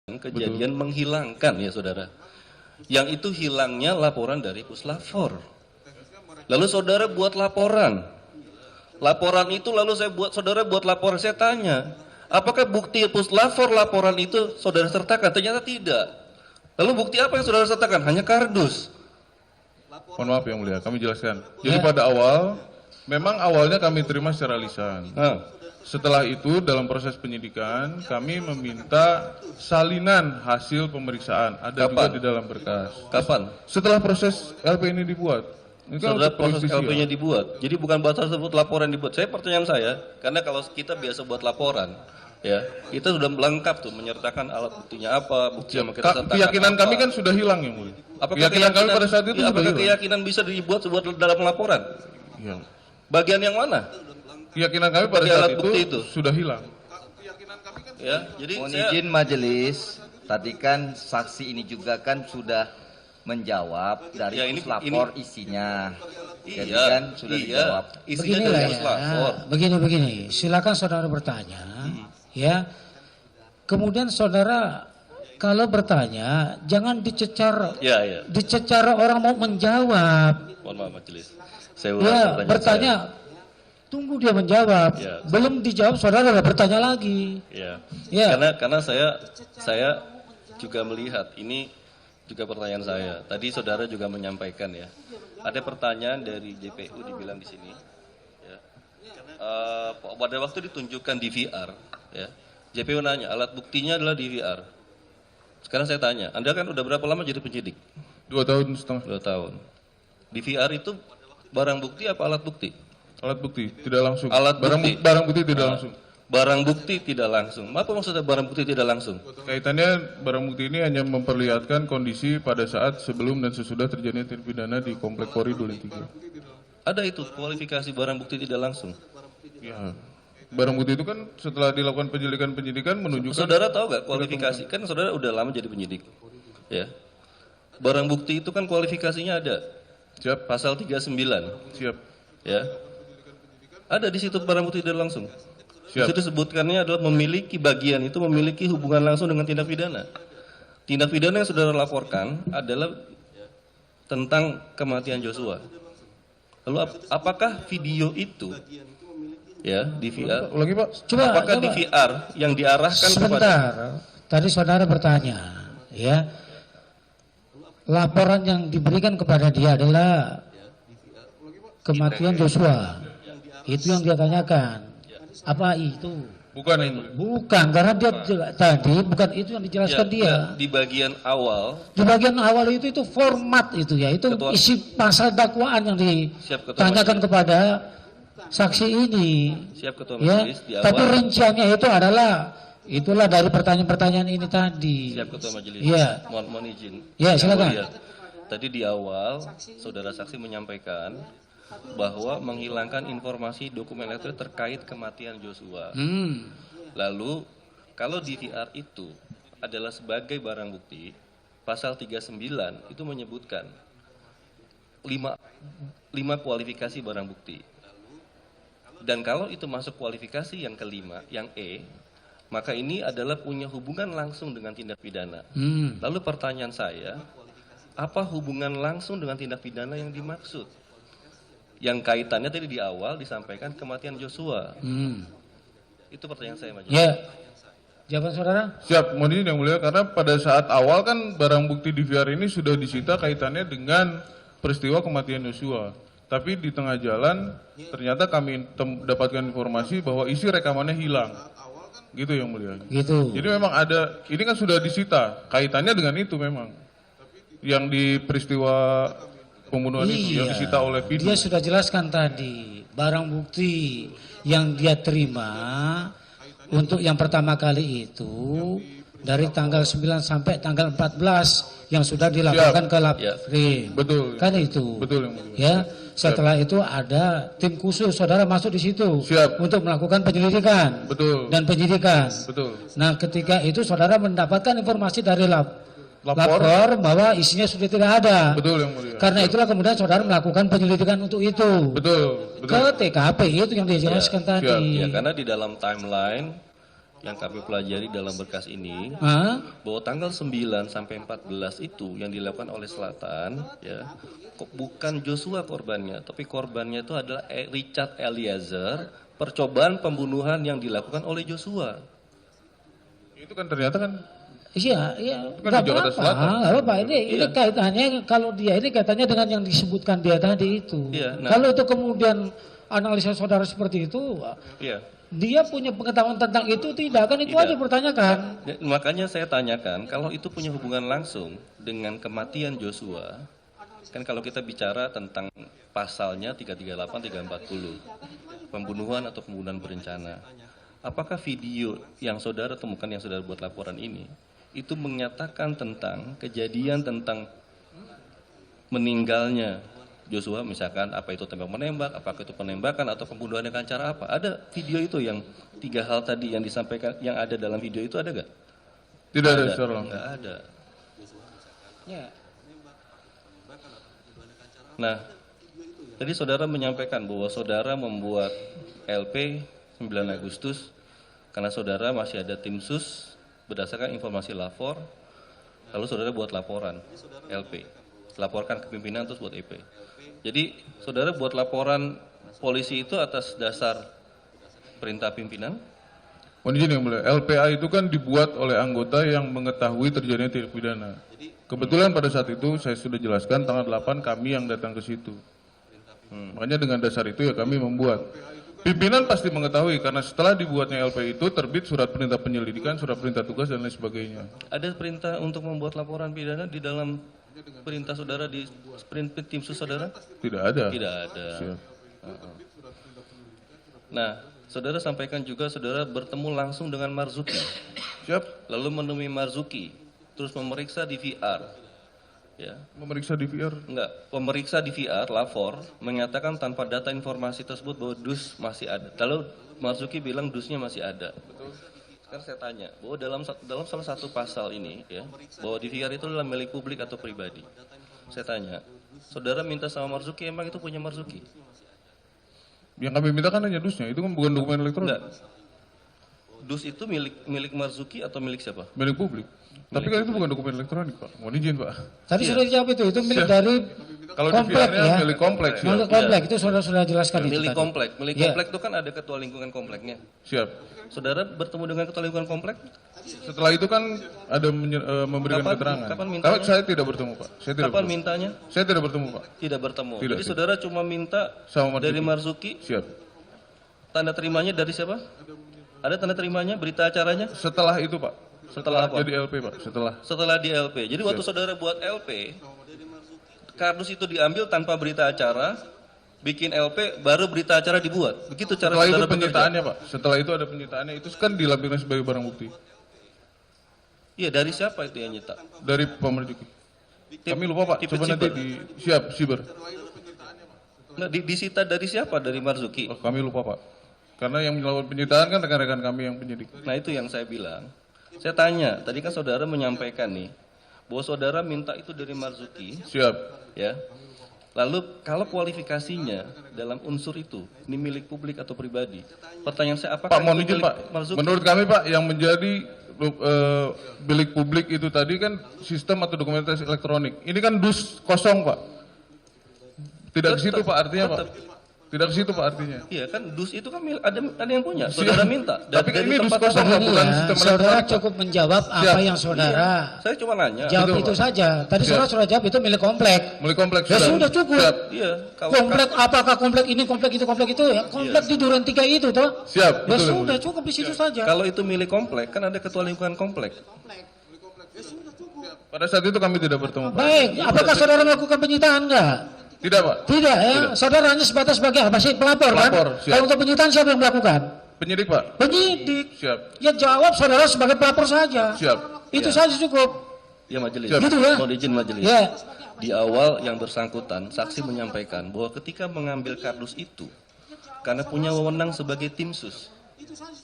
kejadian menghilangkan ya saudara. Yang itu hilangnya laporan dari Puslapfor. Lalu saudara buat laporan. Laporan itu lalu saudara buat laporan. Saya tanya, apakah bukti Puslapfor laporan itu saudara sertakan? Ternyata tidak. Lalu bukti apa yang saudara sertakan? Hanya kardus. Mohon maaf yang mulia, kami jelaskan. Jadi pada awal, memang awalnya kami terima secara lisan. Setelah itu dalam proses penyidikan kami meminta salinan hasil pemeriksaan. Ada juga di dalam berkas. Kapan? Setelah proses LP ini dibuat. Ini kan Setelah proses justisia. LP-nya dibuat. Jadi bukan batas tersebut laporan dibuat. Pertanyaan saya, karena kalau kita biasa buat laporan, ya kita sudah lengkap tuh menyertakan alat buktinya apa, bukti yang kita sertakan. Keyakinan apa. kami kan sudah hilang yang mulia. Keyakinan kami pada saat itu sudah apakah hilang. keyakinan bisa dibuat dalam laporan? Ya. Bagian yang mana? Keyakinan kami pada saat itu sudah hilang. Ya, jadi mohon izin majelis, tadi kan saksi ini juga kan sudah menjawab dari Ya, ini- Puslapfor isinya. Jadi Iya, kan sudah dijawab. Isinya Beginilah dari ya, Puslapfor. begini, silakan saudara bertanya, ya. Kemudian saudara kalau bertanya jangan dicecar, Ya, ya. dicecar orang mau menjawab. Mohon maaf majelis. Saya ulang Ya, pertanyaan bertanya, tunggu dia menjawab. Ya. Belum dijawab saudara udah bertanya lagi. saya. Ya. Ya. Karena saya juga melihat ini juga pertanyaan saya. Tadi saudara juga menyampaikan ya. Ada pertanyaan dari JPU dibilang di sini. Ya. Pada waktu ditunjukkan DVR, ya, JPU nanya alat buktinya adalah DVR. Sekarang saya tanya, Anda kan udah berapa lama jadi penyidik? 2 tahun setengah. 2 tahun. DVR itu barang bukti apa alat bukti? Alat bukti tidak langsung. Alat barang bukti. barang bukti tidak langsung. Barang bukti tidak langsung. Apa maksudnya barang bukti tidak langsung? Kaitannya barang bukti ini hanya memperlihatkan kondisi pada saat sebelum dan sesudah terjadinya tindak pidana di Komplek Polri Duren 3. Ada itu kualifikasi barang bukti tidak langsung. Ya. Barang bukti itu kan setelah dilakukan penyidikan menunjukkan. Saudara tahu gak kualifikasi? Kan saudara udah lama jadi penyidik. Ya. Barang bukti itu kan kualifikasinya ada. Siap. Pasal 39. Siap. Ya. Ada di situ barang bukti tidak langsung. Di Siap. situ disebutkannya adalah memiliki bagian itu memiliki hubungan langsung dengan tindak pidana. Tindak pidana yang saudara laporkan adalah tentang kematian Joshua. Lalu apakah video itu ya DVR? Lagi Pak. Apakah DVR yang diarahkan kepada Sebentar, tadi saudara bertanya, ya. Laporan yang diberikan kepada dia adalah kematian Joshua. Itu yang dia tanyakan. Apa itu? Bukan yang mulia. Bukan, karena dia tadi bukan itu yang dijelaskan dia. di bagian awal. Di bagian awal itu format itu ya, itu Ketua- isi pasal dakwaan yang Siap, Ketua ditanyakan kepada saksi ini. Siap Ketua Ya, Majelis di awal. tapi rinciannya itu itulah dari pertanyaan-pertanyaan ini tadi. Siap Ketua Majelis. Iya. Mohon izin. Ya, Yang silakan. mulia, tadi di awal saudara saksi menyampaikan bahwa menghilangkan informasi dokumen elektronik terkait kematian Joshua. Lalu kalau DVR itu adalah sebagai barang bukti, pasal 39 itu menyebutkan 5 kualifikasi barang bukti. Dan kalau itu masuk kualifikasi yang kelima, yang E, maka ini adalah punya hubungan langsung dengan tindak pidana. Lalu pertanyaan saya, apa hubungan langsung dengan tindak pidana yang dimaksud? Yang kaitannya tadi di awal disampaikan kematian Joshua. Itu pertanyaan saya, Majelis. Ya. Jawaban saudara? Siap, mohon izin yang mulia, karena pada saat awal kan barang bukti DVR ini sudah disita kaitannya dengan peristiwa kematian Joshua. Tapi di tengah jalan ternyata kami dapatkan informasi bahwa isi rekamannya hilang. Gitu yang mulia. Gitu. Jadi memang ada, ini kan sudah disita, kaitannya dengan itu memang. Yang di peristiwa pembunuhan itu, yang disita oleh Pidu. Dia sudah jelaskan tadi, barang bukti yang dia terima untuk yang pertama kali itu dari tanggal 9 sampai tanggal 14 yang sudah dilaporkan ke Laprim. Betul. Kan itu. Betul yang mulia. Ya, setelah itu ada tim khusus, saudara masuk di situ Siap. untuk melakukan penyelidikan Betul. dan penyidikan. Betul. Nah, ketika itu saudara mendapatkan informasi dari Lapor. lapor bahwa isinya sudah tidak ada. Betul yang mulia. Karena itulah kemudian saudara melakukan penyelidikan untuk itu. Betul. Ke TKP itu yang dijelaskan tadi. Ya, karena di dalam timeline yang kami pelajari dalam berkas ini, bahwa tanggal 9 sampai 14 itu yang dilakukan oleh Selatan, ya, kok bukan Joshua korbannya, tapi korbannya itu adalah Richard Eliezer, percobaan pembunuhan yang dilakukan oleh Joshua. Itu kan ternyata kan. Iya, Kan di Jakarta Selatan. Nggak apa-apa. Ini kaitannya kalau dia ini kaitannya dengan yang disebutkan dia tadi itu. Iya, nah. Kalau itu kemudian analisa saudara seperti itu, Iya. dia punya pengetahuan tentang itu tidak kan itu Tidak. aja pertanyakan. Makanya saya tanyakan, kalau itu punya hubungan langsung dengan kematian Joshua, kan kalau kita bicara tentang pasalnya 338, 340, pembunuhan atau pembunuhan berencana, apakah video yang saudara temukan, yang saudara buat laporan ini, itu menyatakan tentang kejadian tentang meninggalnya Joshua, misalkan apa itu tembak menembak, apakah itu penembakan atau pembunuhan dengan cara apa? Ada video itu yang 3 hal tadi yang disampaikan, yang ada dalam video itu ada gak? Tidak ada, secara langsung. Nggak ada. Ya. Nah, tadi saudara menyampaikan bahwa saudara membuat LP 9 Agustus karena saudara masih ada tim sus berdasarkan informasi lapor, lalu saudara buat laporan LP, laporkan ke pimpinan terus buat EP. Jadi saudara buat laporan polisi itu atas dasar perintah pimpinan? Mohon izin yang mulia, LPA itu kan dibuat oleh anggota yang mengetahui terjadinya tindak pidana. Kebetulan pada saat itu saya sudah jelaskan tanggal 8 kami yang datang ke situ. Makanya dengan dasar itu ya kami membuat. Pimpinan pasti mengetahui karena setelah dibuatnya LP itu terbit surat perintah penyelidikan, surat perintah tugas dan lain sebagainya. Ada perintah untuk membuat laporan pidana di dalam perintah saudara di sprint tim sus saudara? Tidak ada. Tidak ada. Siap. Nah, saudara sampaikan juga saudara bertemu langsung dengan Marzuki. Siap. Lalu menemui Marzuki, terus memeriksa di VR. Ya. Memeriksa di VR. Enggak, pemeriksa di VR, lapor, menyatakan tanpa data informasi tersebut bahwa dus masih ada. Lalu Marzuki bilang dusnya masih ada. Sekarang saya tanya, bahwa dalam salah satu pasal ini, ya, bahwa di VR itu adalah milik publik atau pribadi. Saya tanya, saudara minta sama Marzuki, emang itu punya Marzuki? Yang kami minta kan hanya dusnya, itu kan bukan dokumen elektronik. Enggak. Dus itu milik Marzuki atau milik siapa? Milik publik. Tapi kan itu bukan dokumen elektronik, Pak. Mohon izin, Pak. Tadi sudah dijawab itu milik dari Kalau di komplek VR-nya ya. milik kompleks. Siap. Milik komplek itu sudah jelaskan itu Milik tadi. komplek. Milik Iya. komplek itu kan ada ketua lingkungan kompleknya. Siap. Saudara bertemu dengan ketua lingkungan komplek? Setelah itu kan ada memberikan Kapan- keterangan. kapan mintanya? Saya tidak bertemu, Pak. Saya tidak Kapan bertemu. mintanya? Saya tidak bertemu, Pak. Tidak bertemu. Tidak, Jadi tidak. saudara cuma minta Sama Marzuki. dari Marzuki, Siap. tanda terimanya dari siapa? Ada tanda terimanya, berita acaranya? Setelah itu, Pak. Setelah apa? Jadi LP, Pak. Setelah di LP. Jadi waktu saudara buat LP, kardus itu diambil tanpa berita acara, bikin LP, baru berita acara dibuat. Begitu cara Setelah itu saudara bekerja. penyitaannya, Pak. Setelah itu ada penyitaannya. Itu kan dilampirkan sebagai barang bukti. Iya, dari siapa itu yang nyita? Dari Pak Marzuki. Kami lupa, Pak. Tipit Coba nanti siber. siap, siber. Nah, disita dari siapa? Dari Marzuki. Oh, kami lupa, Pak. Karena yang melakukan penyitaan kan rekan-rekan kami yang penyidik. Nah, itu yang saya bilang. Saya tanya, tadi kan saudara menyampaikan nih, bahwa saudara minta itu dari Marzuki, Siap. ya. Lalu kalau kualifikasinya dalam unsur itu, ini milik publik atau pribadi? Pertanyaan saya, apakah Pak, mohon itu izin, milik Pak. Marzuki? Menurut kami, Pak, yang menjadi milik publik itu tadi kan sistem atau dokumentasi elektronik. Ini kan dus kosong, Pak. Tidak ke situ, Pak, artinya, Pak. Tidak ke situ, Pak, artinya. Iya kan, dus itu kan ada yang punya, saudara minta. Tapi kan ini dus tempat kosong, Pak, saudara. bukan Ya, sistem saudara elektronik, Pak. cukup menjawab apa Siap. yang saudara Saya cuma nanya. jawab Betul, itu Pak. saja. Tadi Siap. saudara sudah jawab itu milik komplek. Milik kompleks. Ya sudah cukup. Siap. Iya, Komplek apakah komplek ini, komplek itu ya? Komplek di Duren 3 itu toh? Siap. Ya Betul, sudah Yang cukup di situ saja. kalau itu milik komplek, kan ada ketua lingkungan komplek. mulia. Pada saat itu kami tidak bertemu, Pak. Baik, apakah saudara melakukan penyitaan enggak? Tidak, Pak. Tidak ya, saudara hanya sebatas sebagai apa sih pelapor kan? Pelapor, siap. Kalau untuk penyitaan siapa yang melakukan? Penyidik, Pak. Penyidik. Siap. Ya jawab saudara sebagai pelapor saja. Siap. Itu saja cukup. Ya majelis, Siap. Gitu ya? mohon izin majelis. Ya. Di awal yang bersangkutan, saksi menyampaikan bahwa ketika mengambil kardus itu, karena punya wewenang sebagai tim sus,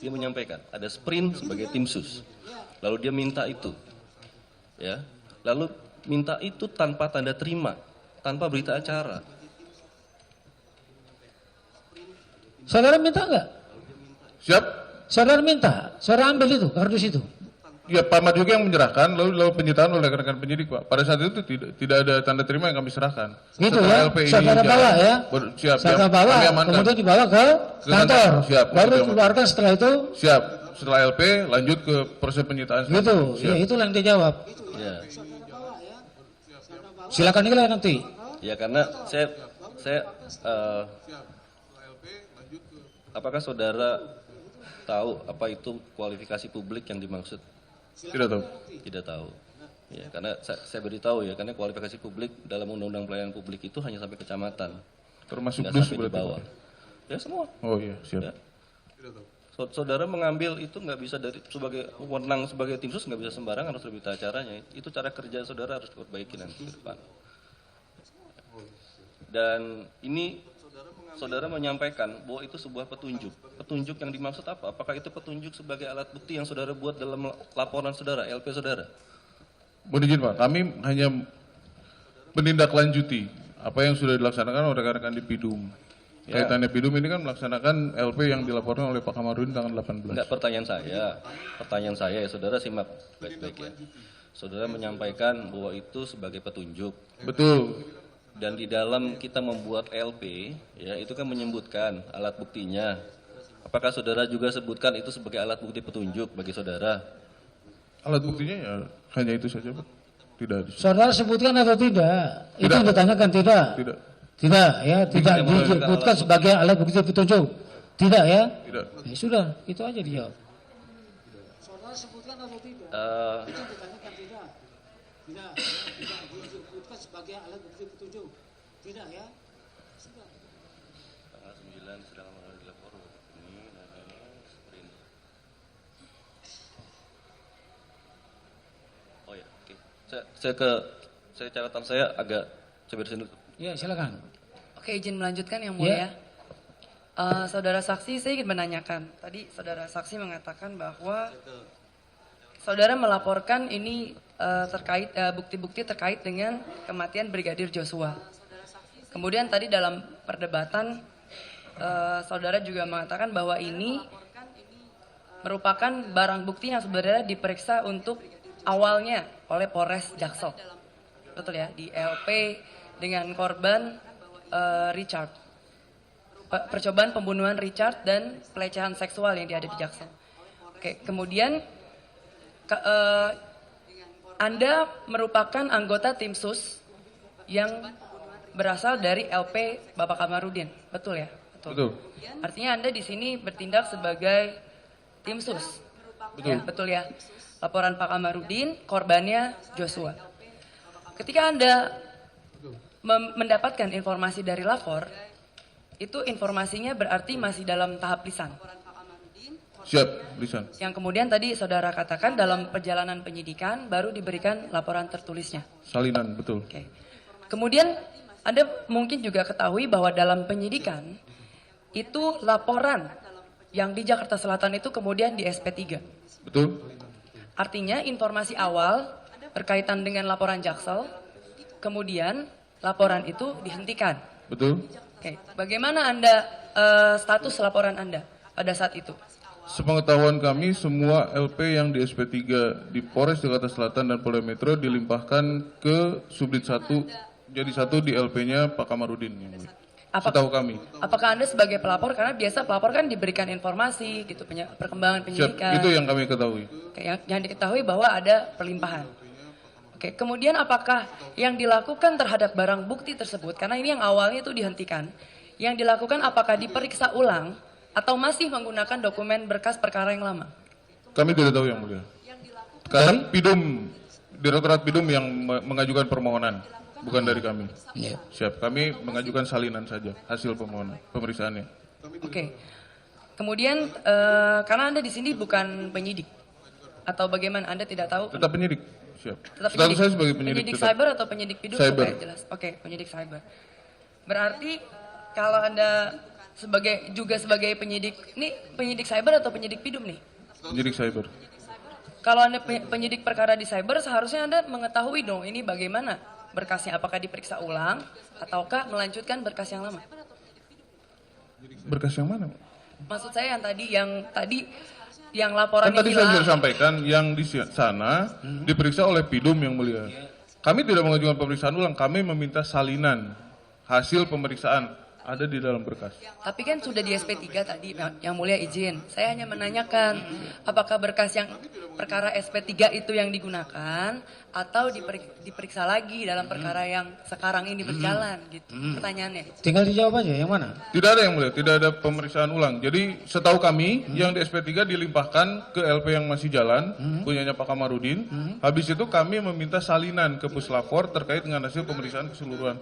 dia menyampaikan ada sprint sebagai tim sus. Lalu dia minta itu, ya. Lalu minta itu tanpa tanda terima, tanpa berita acara. Saudara minta enggak? Siap. Saudara minta, saudara ambil itu, kardus itu. Ya, Pak Ahmad juga yang menyerahkan, lalu penyitaan oleh rekan-rekan penyidik, Pak. Pada saat itu tidak ada tanda terima yang kami serahkan. Gitu Setelah ya, LP ini saudara jalan, bawa ya. Siap, Saudara bawa, kami amankan. kemudian dibawa ke kantor. Siap, Baru kami dikeluarkan setelah itu. Siap. Setelah LP lanjut ke proses penyitaan. Gitu, Siap. ya itulah yang dia jawab. Ya. Silakan nilai nanti. Ya, karena saya apakah saudara tahu apa itu kualifikasi publik yang dimaksud? Tidak tahu. Tidak tahu. Ya, karena saya beritahu ya, karena kualifikasi publik dalam Undang-Undang Pelayanan Publik itu hanya sampai kecamatan, Termasuk nggak dus sampai di berarti, bawah. Pak? Ya semua. Oh iya, siap. Ya. Saudara mengambil itu nggak bisa dari sebagai wewenang sebagai tim sus, nggak bisa sembarangan, harus lebih tata caranya. Itu cara kerja saudara harus diperbaiki nanti ke depan. Dan ini saudara menyampaikan bahwa itu sebuah petunjuk. Petunjuk yang dimaksud apa? Apakah itu petunjuk sebagai alat bukti yang saudara buat dalam laporan saudara, LP saudara? Mohon izin, Pak, kami hanya menindaklanjuti apa yang sudah dilaksanakan oleh rekan-rekan di PIDUM. Ya. Kaitannya PIDUM ini kan melaksanakan LP yang dilaporkan oleh Pak Kamarudin tanggal 18. Enggak, pertanyaan saya ya, saudara simak baik-baik ya. Saudara menyampaikan bahwa itu sebagai petunjuk. Betul. Dan di dalam kita membuat LP, ya itu kan menyebutkan alat buktinya. Apakah saudara juga sebutkan itu sebagai alat bukti petunjuk bagi saudara? Alat buktinya ya hanya itu saja, Pak. Tidak ada. Saudara sebutkan atau tidak? Itu Tidak. yang ditanyakan, tidak? Tidak. Tidak ya, tidak disebutkan sebagai alat bukti petunjuk. Tidak ya? Tidak. Ya sudah, itu aja dijawab. Saudara sebutkan atau tidak? Itu ditanyakan tidak. Tidak disebutkan sebagai alat bukti petunjuk. Tidak ya? Sudah. Tanggal 9 sedang dilapor ini namanya sprint. Oh ya, oke. Saya catatan saya agak bersin dulu. Ya, silakan. Oke, izin melanjutkan yang mulia. Saudara saksi, saya ingin menanyakan. Tadi saudara saksi mengatakan bahwa saudara melaporkan ini terkait bukti-bukti terkait dengan kematian Brigadir Joshua. Kemudian tadi dalam perdebatan saudara juga mengatakan bahwa ini merupakan barang bukti yang sebenarnya diperiksa untuk awalnya oleh Polres Jaksel. Betul ya, di LP dengan korban Richard. Percobaan pembunuhan Richard dan pelecehan seksual yang ada di Jaksel. Oke, kemudian Anda merupakan anggota tim sus yang berasal dari LP Bapak Kamarudin, betul ya? Betul. Artinya Anda di sini bertindak sebagai tim sus. Betul. Ya, betul ya. Laporan Pak Kamarudin, korbannya Joshua. Ketika Anda mendapatkan informasi dari lapor, itu informasinya berarti masih dalam tahap lisan. Siap, lisan. Yang kemudian tadi saudara katakan dalam perjalanan penyidikan baru diberikan laporan tertulisnya. Salinan, betul. Oke. Kemudian Anda mungkin juga ketahui bahwa dalam penyidikan itu laporan yang di Jakarta Selatan itu kemudian di SP3. Betul. Artinya informasi awal berkaitan dengan laporan Jaksel, kemudian laporan itu dihentikan. Betul. Oke, bagaimana Anda status laporan Anda pada saat itu? Sepengetahuan kami, semua LP yang di SP3 di Polres Jakarta Selatan dan Polda Metro dilimpahkan ke Subdit 1, jadi 1 di LP-nya Pak Kamarudin. Setahu kami. Apakah Anda sebagai pelapor, karena biasa pelapor kan diberikan informasi, gitu, perkembangan Siap, penyidikan. itu yang kami ketahui. Oke, yang diketahui bahwa ada perlimpahan. Oke, kemudian apakah yang dilakukan terhadap barang bukti tersebut, karena ini yang awalnya itu dihentikan, yang dilakukan apakah diperiksa ulang atau masih menggunakan dokumen berkas perkara yang lama? Kami tidak tahu yang mulia. Karena PIDUM, Direktorat PIDUM yang mengajukan permohonan, bukan dari kami. Ya. Siap, kami mengajukan salinan saja hasil permohonan, pemeriksaannya. Oke. Kemudian karena Anda di sini bukan penyidik atau bagaimana, Anda tidak tahu? Tetap penyidik. Siap. Tetap Status saya sebagai penyidik. Penyidik tetap. cyber atau penyidik PIDUM Cyber. supaya jelas. Oke, penyidik cyber. Berarti kalau Anda sebagai penyidik, ini penyidik cyber atau penyidik PIDUM nih? Penyidik cyber. Kalau Anda penyidik perkara di cyber, seharusnya Anda mengetahui dong ini bagaimana berkasnya, apakah diperiksa ulang ataukah melanjutkan berkas yang lama? Berkas yang mana? Maksud saya yang laporan Kan tadi saya sudah sampaikan yang di sana diperiksa oleh Pidum yang mulia. Kami tidak mengajukan pemeriksaan ulang, kami meminta salinan hasil pemeriksaan ada di dalam berkas. Tapi kan sudah di SP3 tadi, yang mulia izin. Saya hanya menanyakan apakah berkas yang perkara SP3 itu yang digunakan atau diperiksa lagi dalam perkara yang sekarang ini berjalan gitu. Pertanyaannya. Tinggal dijawab aja yang mana? Tidak ada yang mulia, tidak ada pemeriksaan ulang. Jadi setahu kami yang di SP3 dilimpahkan ke LP yang masih jalan, punyanya Pak Kamarudin. Habis itu kami meminta salinan ke Puslapor terkait dengan hasil pemeriksaan keseluruhan.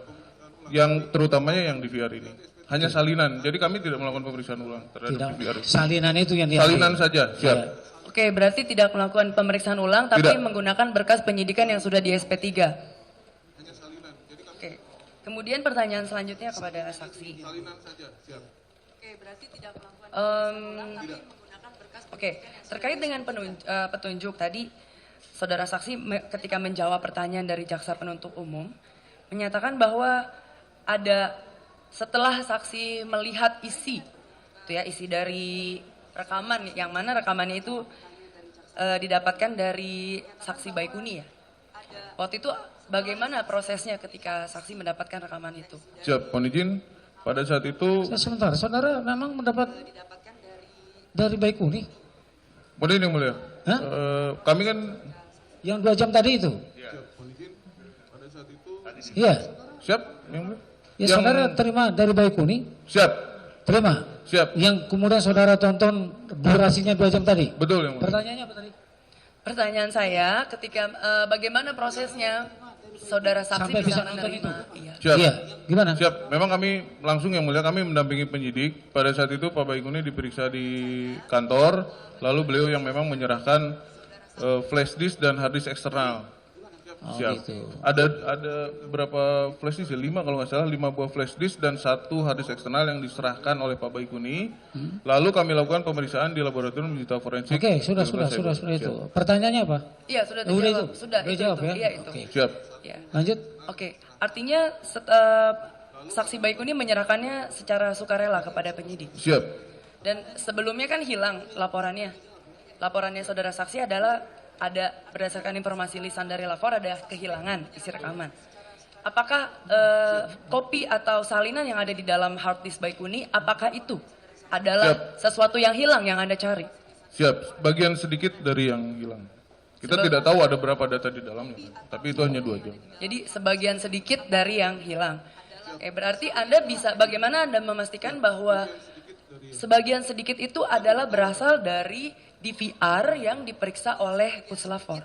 Yang terutamanya yang di VR ini. Hanya salinan. Jadi kami tidak melakukan pemeriksaan ulang terhadap VR ini. Salinan itu yang Salinan saja, siap. Ya. Oke, berarti tidak melakukan pemeriksaan ulang tapi Tidak. menggunakan berkas penyidikan yang sudah di SP3. Oke. Kemudian pertanyaan selanjutnya kepada saksi. Oke, berarti tidak melakukan Oke, terkait dengan petunjuk tadi saudara saksi ketika menjawab pertanyaan dari jaksa penuntut umum menyatakan bahwa ada setelah saksi melihat isi dari rekaman yang mana rekamannya itu didapatkan dari saksi Baikuni ya. Waktu itu bagaimana prosesnya ketika saksi mendapatkan rekaman itu? Siap, mohon izin. Pada saat itu Sebentar, saudara memang mendapat dari Baikuni? mohon izin yang mulia. Hah? Kami kan Yang 2 jam tadi itu? Iya. siap yang mulia. Ya saudara terima dari Baikuni? Siap, Terima. siap. Yang kemudian saudara tonton durasinya 2 jam tadi? Betul yang mulia. Pertanyaannya apa tadi? Pertanyaan saya ketika bagaimana prosesnya saudara saksi Sampai bisa bisa nonton menerima? itu? Iya. Siap. Iya, gimana? Siap. Memang kami langsung yang mulia kami mendampingi penyidik. Pada saat itu Pak Baikuni diperiksa di kantor, lalu beliau yang memang menyerahkan flash disk dan hard disk eksternal. Oh, Siap. gitu. Ada berapa flash disk ya? 5 kalau nggak salah, 5 buah flash disk dan 1 hard disk eksternal yang diserahkan oleh Pak Baikuni. Lalu kami lakukan pemeriksaan di laboratorium digital forensik. Oke, sudah itu. Pertanyaannya apa? Iya, sudah Udah dijawab. itu? Sudah, Udah itu, jawab itu. ya? Iya, itu. Oke. Siap. Iya. Lanjut. Oke, artinya saksi Baikuni menyerahkannya secara sukarela kepada penyidik. Siap. Dan sebelumnya kan hilang laporannya. Laporannya saudara saksi adalah ada berdasarkan informasi lisan dari lapor ada kehilangan isi rekaman. Apakah kopi atau salinan yang ada di dalam hard disk Baikuni, apakah itu adalah sesuatu yang hilang yang Anda cari? Siap. Bagian sedikit dari yang hilang. Kita tidak tahu ada berapa data di dalamnya, tapi itu hanya 2 jam. Jadi sebagian sedikit dari yang hilang. Berarti Anda bisa, bagaimana Anda memastikan bahwa sebagian sedikit itu adalah berasal dari DVR yang diperiksa oleh Puslapor?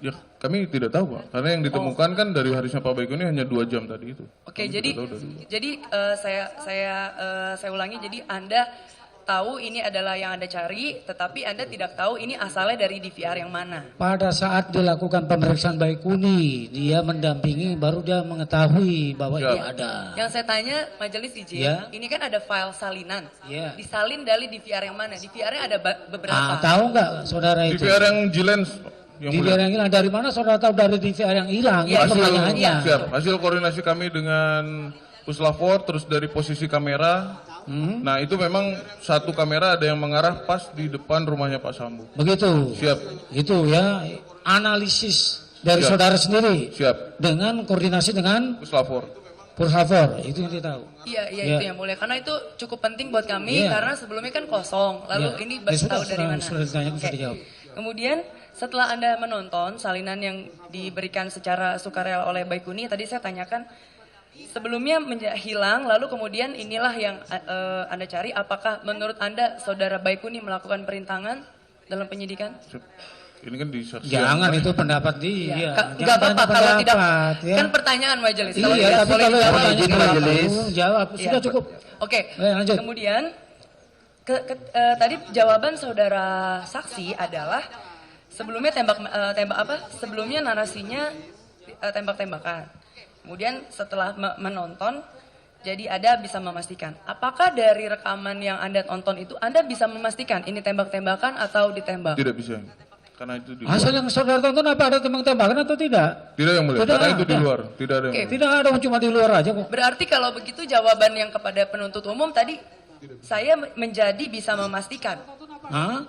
Ya, kami tidak tahu, Pak. Karena yang ditemukan kan dari harisnya Pak Baikuni hanya 2 jam tadi itu. Oke, Kami jadi tidak tahu dari- saya ulangi, jadi Anda tahu ini adalah yang Anda cari, tetapi Anda tidak tahu ini asalnya dari DVR yang mana. Pada saat dilakukan pemeriksaan Baikuni, dia mendampingi baru dia mengetahui bahwa Ya. ini ada. Yang saya tanya majelis izin, Ya. ini kan ada file salinan. Ya. Disalin dari DVR yang mana? DVR-nya ada beberapa. Tahu nggak saudara itu? DVR yang G-Lens, yang mulia. DVR yang hilang dari mana saudara tahu dari DVR yang hilang? Ya, Itu pertanyaannya. Siap. Hasil koordinasi kami dengan Puslapor, terus dari posisi kamera. Nah, itu memang satu kamera ada yang mengarah pas di depan rumahnya Pak Sambo. Begitu. Siap. Itu ya analisis dari Siap. saudara sendiri Siap. dengan koordinasi dengan Puslapor. Puslapor. Itu yang dia tahu. Iya, Ya. itu yang mulia. Karena itu cukup penting buat kami Iya. karena sebelumnya kan kosong. Lalu Ya. ini Ya, sudah, tahu dari mana? sudah ditanya, sudah Oke. dijawab. Kemudian setelah Anda menonton salinan yang diberikan secara sukarela oleh Baikuni, tadi saya tanyakan sebelumnya hilang, lalu kemudian inilah yang Anda cari. Apakah menurut Anda saudara Baikuni melakukan perintangan dalam penyidikan? Siap. Ini kan di saksian. Jangan itu pendapat dia. Enggak Jangan apa-apa tanya kalau tidak pendapat, ya. kan pertanyaan majelis. Iya, tidak tapi boleh kalau dijawab. pertanyaan Izin majelis. jawab sudah Iya. cukup. Oke. Lanjut. Kemudian tadi jawaban saudara saksi adalah sebelumnya sebelumnya narasinya tembak-tembakan. Kemudian setelah menonton, jadi Anda bisa memastikan. Apakah dari rekaman yang Anda tonton itu Anda bisa memastikan ini tembak-tembakan atau ditembak? Tidak bisa. Karena itu di luar. Hasil yang saudara tonton apa ada tembak-tembakan atau tidak? Tidak yang mulia. Tidak Karena itu di ada. luar. Tidak ada yang Oke. mulia. Tidak ada, cuma di luar aja kok. Berarti kalau begitu jawaban yang kepada penuntut umum tadi saya menjadi bisa memastikan. Hah?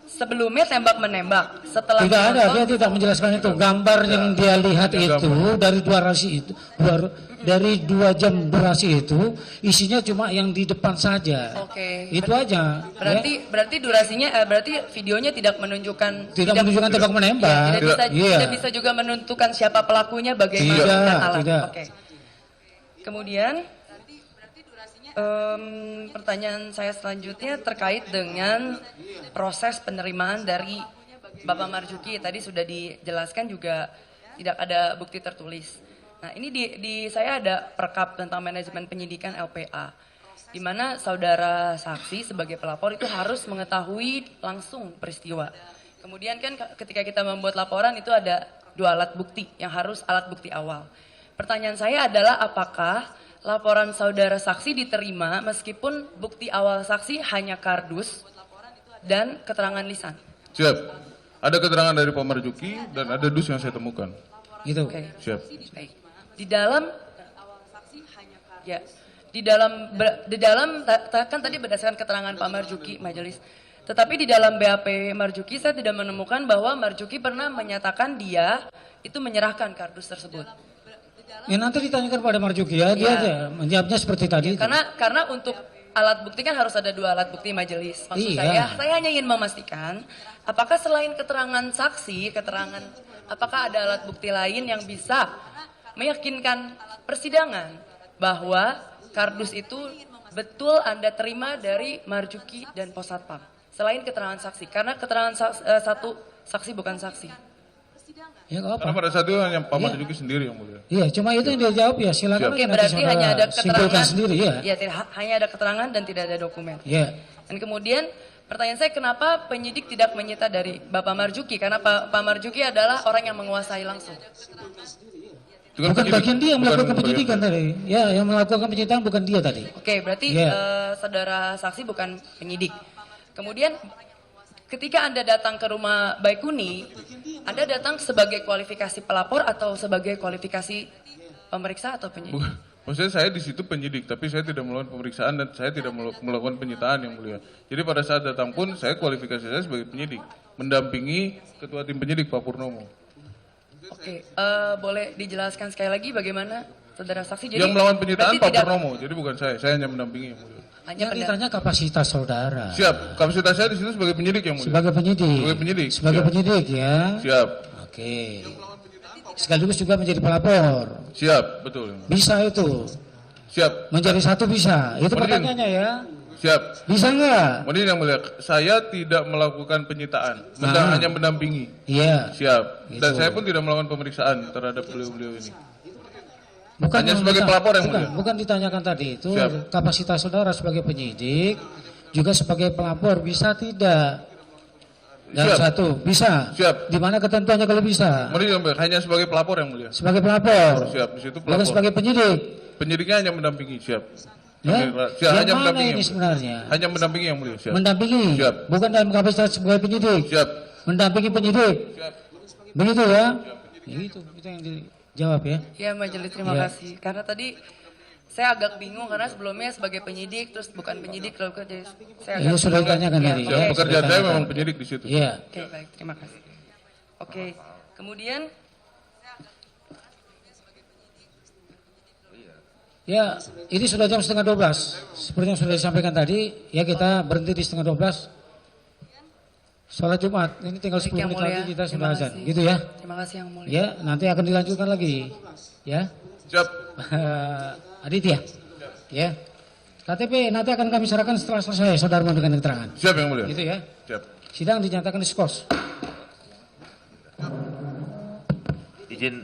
Sebelumnya tembak-menembak, setelah Tidak ada, menonton- dia tidak menjelaskan itu. Gambar yang dia lihat itu dari dari 2 jam durasi itu isinya cuma yang di depan saja. Oke. Itu aja. Berarti durasinya berarti videonya tidak menunjukkan Tidak menunjukkan tembak menembak. tidak bisa juga menentukan siapa pelakunya, bagaimana dan alat. Tidak. Oke. Kemudian pertanyaan saya selanjutnya terkait dengan proses penerimaan dari Bapak Marzuki. Tadi sudah dijelaskan juga tidak ada bukti tertulis. Nah, ini di saya ada perkap tentang manajemen penyidikan LPA, di mana saudara saksi sebagai pelapor itu harus mengetahui langsung peristiwa. Kemudian kan ketika kita membuat laporan itu ada 2 alat bukti yang harus alat bukti awal. Pertanyaan saya adalah apakah laporan saudara saksi diterima meskipun bukti awal saksi hanya kardus dan keterangan lisan? Siap. Ada keterangan dari Pak Marzuki dan ada dus yang saya temukan. Gitu. Oke. Siap. Baik. Di dalam ya, di dalam kan tadi berdasarkan keterangan Pak Marzuki majelis. Tetapi di dalam BAP Marzuki saya tidak menemukan bahwa Marzuki pernah menyatakan dia itu menyerahkan kardus tersebut. Ya nanti ditanyakan pada Marzuki ya, dia aja menjawabnya seperti tadi. Karena untuk alat bukti kan harus ada 2 alat bukti majelis. Maksud saya hanya ingin memastikan apakah selain keterangan saksi, apakah ada alat bukti lain yang bisa meyakinkan persidangan bahwa kardus itu betul Anda terima dari Marzuki dan Possatpam. Selain keterangan saksi, karena keterangan satu saksi bukan saksi. Ya nggak apa. Karena pada saat itu hanya Pak Marzuki sendiri yang mulia. Iya, cuma itu yang dia jawab ya. Silakan. Oke, berarti hanya ada keterangan sendiri ya. Ya, hanya ada keterangan dan tidak ada dokumen. Ya. Dan kemudian pertanyaan saya kenapa penyidik tidak menyita dari Bapak Marzuki? Karena Pak Marzuki adalah orang yang menguasai langsung. Bukan bagian dia yang melakukan penyidikan tadi. Ya, yang melakukan penyidikan bukan dia tadi. Oke, berarti saudara saksi bukan penyidik. Kemudian ketika Anda datang ke rumah Baikuni, Anda datang sebagai kualifikasi pelapor atau sebagai kualifikasi pemeriksa atau penyidik? Maksudnya saya di situ penyidik, tapi saya tidak melakukan pemeriksaan dan saya tidak melakukan penyitaan yang mulia. Jadi pada saat datang pun saya kualifikasi saya sebagai penyidik, mendampingi ketua tim penyidik Pak Purnomo. Oke, boleh dijelaskan sekali lagi bagaimana saudara saksi? Jadi, yang melakukan penyitaan Pak Purnomo, jadi bukan saya hanya mendampingi yang mulia. Yang ditanya kapasitas saudara. Siap, kapasitas saya di situ sebagai penyidik yang mulia. Sebagai penyidik. Sebagai penyidik. Sebagai penyidik ya. Siap. Oke. Sekaligus juga menjadi pelapor. Siap, betul. Bisa itu. Siap. Menjadi satu bisa. Itu Modin. pertanyaannya ya. Siap. Bisa nggak? Kemudian yang mulia, saya tidak melakukan penyitaan, hanya mendampingi. Iya. Siap. Dan Gitu. saya pun tidak melakukan pemeriksaan terhadap beliau-beliau ini. Bukan hanya sebagai pelapor yang mulia. bukan ditanyakan tadi itu Siap. kapasitas saudara sebagai penyidik juga sebagai pelapor bisa tidak? Dan Siap. satu bisa. Siap. Di mana ketentuannya kalau bisa? Kemudian yang mulia, hanya sebagai pelapor yang mulia. Sebagai pelapor. Siap, di situ Bukan pelapor. sebagai penyidik. Penyidiknya hanya mendampingi, siap. Ya? Siap, Yang hanya mana mendampingi. ini yang mulia. sebenarnya? Hanya mendampingi yang mulia, siap. Mendampingi. Siap. Bukan dalam kapasitas sebagai penyidik. Siap. Mendampingi penyidik. Siap. Begitu ya? Itu yang dijawab ya. Ya majelis, terima Ya. kasih. Karena tadi saya agak bingung karena sebelumnya sebagai penyidik terus bukan penyidik lalu jadi saya Ini agak sudah bingung. ditanyakan Ya, tadi. oke. Siap, Ya, pekerjaan sudah saya tanyakan. memang penyidik di situ. Iya. Oke, baik, terima kasih. Oke, kemudian Ya, ini sudah jam 11:30. Seperti yang sudah disampaikan tadi, ya kita berhenti di 11:30. Sholat Jumat, ini tinggal 10 Yang menit mulia, lagi kita sudah terima azan. kasih. Gitu ya. Terima kasih yang mulia. Ya, nanti akan dilanjutkan lagi. Ya. Siap. Aditya. Ya. KTP nanti akan kami serahkan setelah selesai saudara memberikan keterangan. Siap yang mulia. Gitu ya. Siap. Sidang dinyatakan diskors. Izin